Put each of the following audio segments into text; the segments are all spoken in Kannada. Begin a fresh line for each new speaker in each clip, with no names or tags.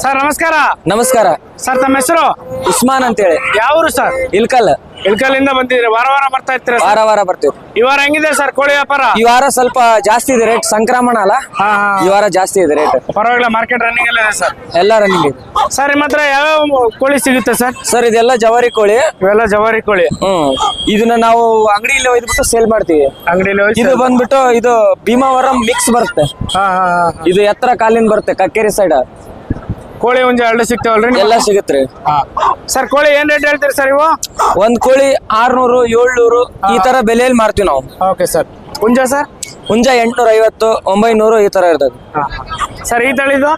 ಸರ್ ನಮಸ್ಕಾರ.
ನಮಸ್ಕಾರ
ಸರ್ ತಮ್ಮ ಹೆಸರು?
ಉಸ್ಮಾನ್ ಅಂತ ಹೇಳಿ.
ಯಾವ ಊರು ಸರ್?
ಇಲ್ಕಲ್ಲಿಂದ
ಬಂದಿದ್ರಿ? ವಾರ ವಾರ ಬರ್ತಾ ಇರ್ತೀರಾ?
ವಾರ ಬರ್ತೀವಿ.
ಈ ವಾರ ಹೆಂಗಿದೆ ಸರ್ ಕೋಳಿ ವ್ಯಾಪಾರ?
ಈ ವಾರ ಸ್ವಲ್ಪ ಜಾಸ್ತಿ ಇದೆ ರೇಟ್, ಸಂಕ್ರಮಣ ಅಲ್ಲ, ಈ ವಾರ ಜಾಸ್ತಿ ಇದೆ ರೇಟ್.
ಪರವಾಗಿಲ್ಲ, ಮಾರ್ಕೆಟ್ ರನ್ನಿಂಗ್ ಎಲ್ಲ ಇದೆ ಸರ್?
ಎಲ್ಲ ರನ್ನಿಂಗ್ ಇದೆ
ಸರ್. ನಿಮ್ಮ ಹತ್ರ ಯಾವ ಕೋಳಿ ಸಿಗುತ್ತೆ ಸರ್?
ಸರ್ ಇದೆಲ್ಲ ಜವಾರಿ ಕೋಳಿ.
ಇವೆಲ್ಲ ಜವಾರಿ ಕೋಳಿ.
ಇದನ್ನ ನಾವು ಅಂಗಡಿಯಲ್ಲಿ ಒಯ್ದ್ಬಿಟ್ಟು ಸೇಲ್ ಮಾಡ್ತೀವಿ.
ಅಂಗಡಿಯಲ್ಲಿ
ಇದು ಬಂದ್ಬಿಟ್ಟು ಇದು ಭೀಮಾವರಂ ಮಿಕ್ಸ್ ಬರುತ್ತೆ. ಇದು ಎತ್ತರ ಕಾಲಿನ ಬರುತ್ತೆ, ಕಕ್ಕೇರಿ ಸೈಡ್.
ಕೋಳಿ ಹುಂಜ ಎರಡು ಸಿಗ್ತಾವಲ್ರಿ?
ಎಲ್ಲ ಸಿಗುತ್ತೆ
ಸರ್. ಕೋಳಿ ಏನ್ ರೇಟ್ ಹೇಳ್ತೀರಿ ಸರ್ ಇವು?
ಒಂದ್ ಕೋಳಿ 600, 700 ಈ ತರ ಬೆಲೆಯಲ್ಲಿ ಮಾರ್ತೀವಿ ನಾವು.
Okay sir. ಹುಂಜ ಸರ್?
ಹುಂಜ 850, 900 ಈ ತರ ಇರ್ತದೆ
ಸರ್. ಈ ತಳಿದು?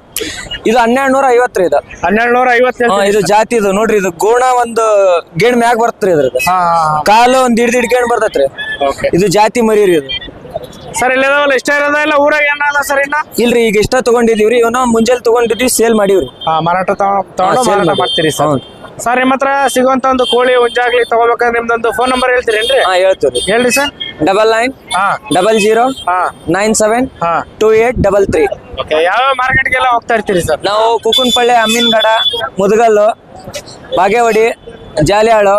ಇದು 1250 ಇದು.
1250.
ಇದು ಜಾತಿ ಇದು ನೋಡ್ರಿ. ಇದು ಗೋಣ ಒಂದು ಗೇಣ್ ಮ್ಯಾಗ ಬರ್ತರಿ, ಇದ್ರದ್ದು ಕಾಲು ಒಂದ್ ಹಿಡ್ದು ಗೇಣ್ ಬರ್ತೈತ್ರಿ. ಇದು ಜಾತಿ ಮರಿ ರೀ ಇದು.
ಸರ್ ಇಲ್ಲದವಲ್ಲ ಇಷ್ಟ ಇರೋದ ಇಲ್ಲ ಊರಾಗ ಏನಲ್ಲ ಸರ್? ಇನ್ನ
ಇಲ್ರಿ, ಈಗ ಇಷ್ಟ ತಗೊಂಡಿದೀವ್ರಿ. ಇವನ್ನ ಮುಂಜಾನೆ ತಗೊಂಡಿದ್ವಿ, ಸೇಲ್ ಮಾಡಿವ್ರಿ.
ಮಾರಾಟ ಮಾಡ್ತೀರಿ ಸರ್? ಸರ್ ನಿಮ್ಮ ಹತ್ರ ಸಿಗುವಂತ ಒಂದು ಕೋಳಿ ಹುಂಜಾಗ್ಲಿ ತಗೋಬೇಕಾದ್ರೆ ನಿಮ್ದೊಂದು ಫೋನ್ ನಂಬರ್ ಹೇಳ್ತೀರೇನ್ರಿ?
ಹೇಳ್ತೀವಿ.
ಹೇಳ್ರಿ ಸರ್.
9900972833.
ಯಾವ ಮಾರ್ಕೆಟ್ಗೆಲ್ಲ ಹೋಗ್ತಾ ಇರ್ತೀರಿ ಸರ್?
ನಾವು ಕುಕುನ್ಪಳ್ಳಿ, ಅಮೀನ್ಗಡ, ಮುದಗಲ್ಲು, ಬಾಗೇವಾಡಿ, ಜಾಲಿಯಾಳು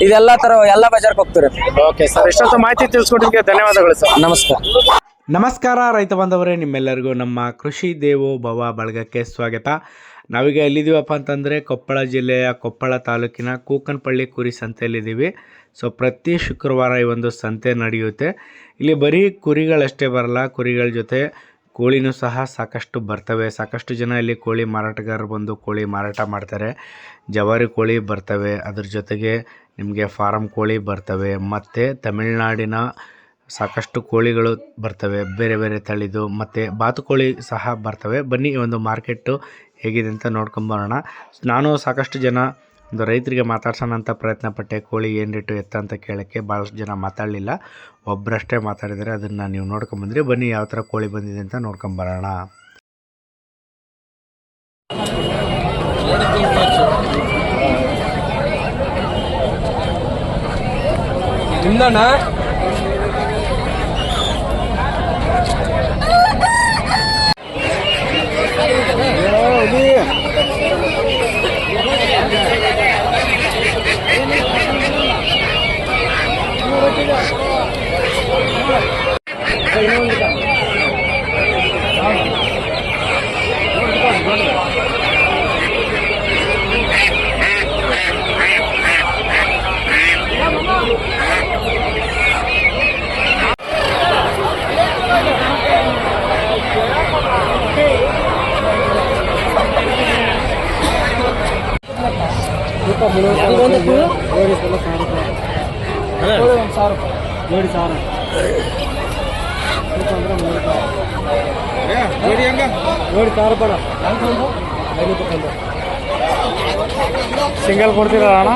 ಇದೆಲ್ಲ ತರ ಎಲ್ಲ ಬಜಾರ್ಗೆ ಹೋಗ್ತೀರಿ.
Okay sir. ಇಷ್ಟೊತ್ತು ಮಾಹಿತಿ ತಿಳಿಸ್ಕೊಟ್ಟಿದ್ದಕ್ಕೆ ಧನ್ಯವಾದಗಳು ಸರ್.
ನಮಸ್ಕಾರ.
ನಮಸ್ಕಾರ ರೈತ ಬಾಂಧವರೇ, ನಿಮ್ಮೆಲ್ಲರಿಗೂ ನಮ್ಮ ಕೃಷಿ ದೇವೋ ಭವ ಬಳಗಕ್ಕೆ ಸ್ವಾಗತ. ನಾವೀಗ ಎಲ್ಲಿದ್ದೀವಪ್ಪ ಅಂತಂದರೆ ಕೊಪ್ಪಳ ಜಿಲ್ಲೆಯ ಕೊಪ್ಪಳ ತಾಲೂಕಿನ ಕೂಕನಪಳ್ಳಿ ಕುರಿ ಸಂತೆಯಲ್ಲಿದ್ದೀವಿ. ಸೊ ಪ್ರತಿ ಶುಕ್ರವಾರ ಈ ಒಂದು ಸಂತೆ ನಡೆಯುತ್ತೆ. ಇಲ್ಲಿ ಬರೀ ಕುರಿಗಳಷ್ಟೇ ಬರಲ್ಲ, ಕುರಿಗಳ ಜೊತೆ ಕೋಳಿನೂ ಸಹ ಸಾಕಷ್ಟು ಬರ್ತವೆ. ಸಾಕಷ್ಟು ಜನ ಇಲ್ಲಿ ಕೋಳಿ ಮಾರಾಟಗಾರರು ಬಂದು ಕೋಳಿ ಮಾರಾಟ ಮಾಡ್ತಾರೆ. ಜವಾರಿ ಕೋಳಿ ಬರ್ತವೆ, ಅದ್ರ ಜೊತೆಗೆ ನಿಮಗೆ ಫಾರಮ್ ಕೋಳಿ ಬರ್ತವೆ, ಮತ್ತು ತಮಿಳುನಾಡಿನ ಸಾಕಷ್ಟು ಕೋಳಿಗಳು ಬರ್ತವೆ, ಬೇರೆ ಬೇರೆ ತಳಿದು, ಮತ್ತು ಬಾತುಕೋಳಿ ಸಹ ಬರ್ತವೆ. ಬನ್ನಿ ಈ ಒಂದು ಮಾರ್ಕೆಟು ಹೇಗಿದೆ ಅಂತ ನೋಡ್ಕೊಂಬರೋಣ. ನಾನು ಸಾಕಷ್ಟು ಜನ ಒಂದು ರೈತರಿಗೆ ಮಾತಾಡ್ಸೋಣ ಅಂತ ಪ್ರಯತ್ನ ಪಟ್ಟೆ. ಕೋಳಿ ಏನು ರೇಟು ಎತ್ತ ಅಂತ ಕೇಳೋಕ್ಕೆ ಭಾಳಷ್ಟು ಜನ ಮಾತಾಡಲಿಲ್ಲ, ಒಬ್ಬರಷ್ಟೇ ಮಾತಾಡಿದರೆ. ಅದನ್ನು ನೀವು ನೋಡ್ಕೊಂಬಂದ್ರಿ. ಬನ್ನಿ ಯಾವ ಥರ ಕೋಳಿ ಬಂದಿದೆ ಅಂತ ನೋಡ್ಕೊಂಬರೋಣ.
ನಿಮ್ದಣ್ಣ
ಸಿಂಗಲ್ ಕೊಡ್ತೀರಾ ಅಣ್ಣ?